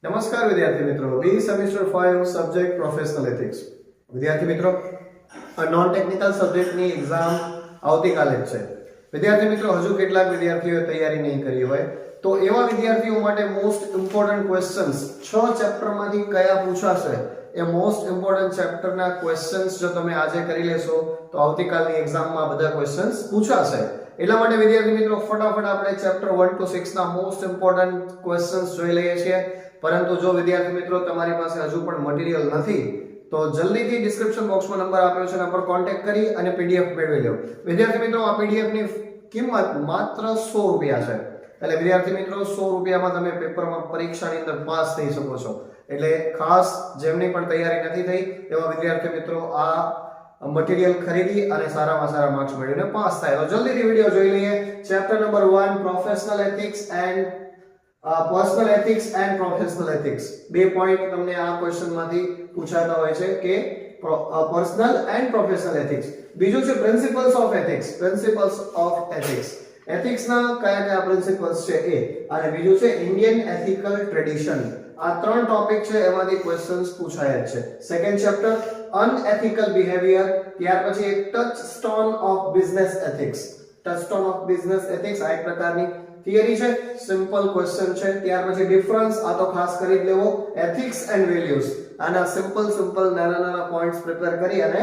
નમસ્કાર વિદ્યાર્થી મિત્રો, બી સેમેસ્ટર 5 સબ્જેક્ટ પ્રોફેશનલ એથિક્સ. વિદ્યાર્થી મિત્રો, નોન ટેકનિકલ સબ્જેક્ટની એક્ઝામ આવતીકાલે જ છે. વિદ્યાર્થી મિત્રો, હજુ કેટલાક વિદ્યાર્થીઓએ તૈયારી નહીં કરી હોય તો એવા વિદ્યાર્થીઓ માટે મોસ્ટ ઇમ્પોર્ટન્ટ ક્વેશ્ચન્સ 6 ચેપ્ટરમાંથી કયા પૂછાશે એ મોસ્ટ ઇમ્પોર્ટન્ટ ચેપ્ટરના ક્વેશ્ચન્સ જો તમે આજે કરી લેશો તો આવતીકાલની એક્ઝામમાં બધા ક્વેશ્ચન્સ પૂછાશે. એટલા માટે વિદ્યાર્થી મિત્રો, ફટાફટ આપણે ચેપ્ટર 1 to 6 ના મોસ્ટ ઇમ્પોર્ટન્ટ ક્વેશ્ચન્સ જોઈ લઈએ છીએ. પરંતુ જો વિદ્યાર્થી મિત્રો તમારી પાસે હજુ પણ મટીરીયલ નથી તો જલ્દીથી ડિસ્ક્રિપ્શન બોક્સમાં નંબર આપ્યો છે, એના પર કોન્ટેક્ટ કરી અને પીડીએફ મેળવી લો. વિદ્યાર્થી મિત્રો, આ પીડીએફ ની કિંમત માત્ર 100 રૂપિયા છે. એટલે વિદ્યાર્થી મિત્રો, 100 રૂપિયામાં તમે પેપરમાં પરીક્ષાની અંદર પાસ થઈ શકો છો. એટલે ખાસ જેમની પણ તૈયારી નથી થઈ એવા વિદ્યાર્થી મિત્રો આ મટીરીયલ ખરીદી અને સારામાં સારા માર્ક્સ મેળવીને પાસ થાય. તો જલ્દીથી વિડિયો જોઈ લઈએ. Chapter number 1 professional ethics and personal ethics and professional ethics. બે પોઈન્ટ તમને આ ક્વેશ્ચનમાંથી પૂછાતા હોય છે કે પર્સનલ એન્ડ પ્રોફેશનલ એથિક્સ. બીજું છે principles of ethics. Principles of ethics, ethics ના કયા કયા પ્રિન્સિપલ્સ છે એ. અને બીજું છે ઇન્ડિયન એથિકલ ટ્રેડિશન. આ ત્રણ ટોપિક છે, એમાંથી ક્વેશ્ચન્સ પૂછાયા છે. સેકન્ડ ચેપ્ટર અનએથિકલ બિહેવિયર, ત્યાર પછી એક touch stone of business ethics. Touch stone of business ethics આ એક પ્રકારની થિયરી છે, સિમ્પલ ક્વેશ્ચન છે. ત્યાર પછી ડિફરન્સ, આ તો ખાસ કરી જ લેવો, એથિક્સ એન્ડ વેલ્યુઝ. આના સિમ્પલ નાના નાના પોઈન્ટ્સ પ્રિપેર કરી અને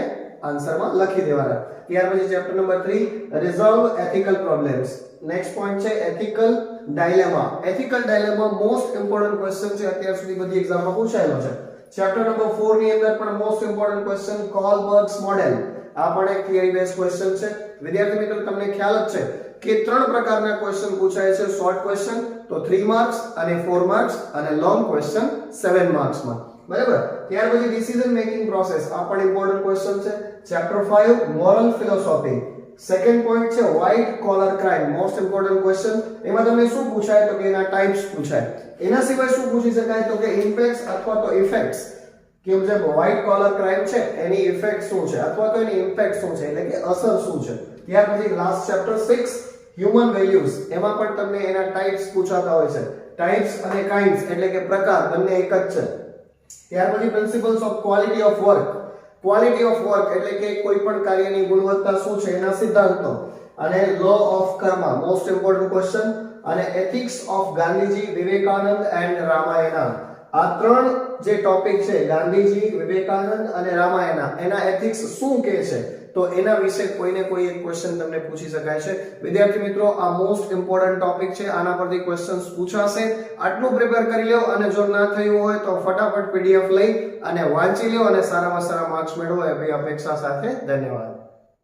આન્સરમાં લખી દેવાના. ત્યાર પછી chapter number 3 resolve ethical problems. Next point છે ethical dilemma. Ethical dilemma most important question છે, અત્યાર સુધી બધી એક્ઝામમાં પૂછાયેલો છે. ચેપ્ટર નંબર 4 ની અંદર પણ મોસ્ટ ઇમ્પોર્ટન્ટ ક્વેશ્ચન કોલબર્ગ્સ મોડેલ. આ પણ એક થિયરી બેઝ ક્વેશ્ચન છે. વિદ્યાર્થી મિત્રો, તમને ખ્યાલ જ છે કે ત્રણ પ્રકારના ક્વેશ્ચન પૂછાય છે. શોર્ટ ક્વેશ્ચન તો 3 માર્ક્સ અને 4 માર્ક્સ, અને લોંગ ક્વેશ્ચન 7 માર્ક્સમાં. બરાબર. ત્યાર પછી ડિસિઝન મેકિંગ પ્રોસેસ, આ પણ ઇમ્પોર્ટન્ટ ક્વેશ્ચન છે. Chapter 5 moral philosophy. Second point છે white collar crime, most important question. એમાં તમને શું પૂછાય તો કે એના ટાઇપ્સ પૂછાય. એના સિવાય શું પૂછી શકાય તો કે ઇમ્પેક્ટ્સ અથવા તો ઇફેક્ટ્સ. કે જે વ્હાઇટ કોલર ક્રાઇમ છે એની ઇફેક્ટ શું છે અથવા તો એની ઇમ્પેક્ટ શું છે, એટલે કે અસર શું છે. ત્યાર પછી લાસ્ટ ચેપ્ટર 6 હ્યુમન વેલ્યુઝ. એમાં પણ તમને એના ટાઇપ્સ પૂછાતા હોય છે. ટાઇપ્સ અને કાઇન્ડ્સ એટલે કે પ્રકાર બંને એક જ છે. ત્યાર પછી principles of quality of work. Quality of work એટલે કે કોઈ પણ કાર્યની ગુણવત્તા શું છે એના સિદ્ધાંતો. અને law of karma, most important question. અને ethics of Gandhiji, Vivekananda and Ramayana. આ ત્રણ જે ટોપિક છે, ગાંધીજી, વિવેકાનંદ અને રામાયણ, એના એથિક્સ શું કહે છે તો એના વિશે કોઈને કોઈ એક ક્વેશ્ચન તમને પૂછી શકાય છે. વિદ્યાર્થી મિત્રો, આ મોસ્ટ ઇમ્પોર્ટન્ટ ટોપિક છે, આના પરથી ક્વેશ્ચન્સ પૂછાશે. આટલું પ્રિપેર કરી લો, અને જો ના થયું હોય તો ફટાફટ પીડીએફ લઈ અને વાંચી લો અને સારામાં સારા માર્ક્સ મેળવો એવી અપેક્ષા સાથે. ધન્યવાદ.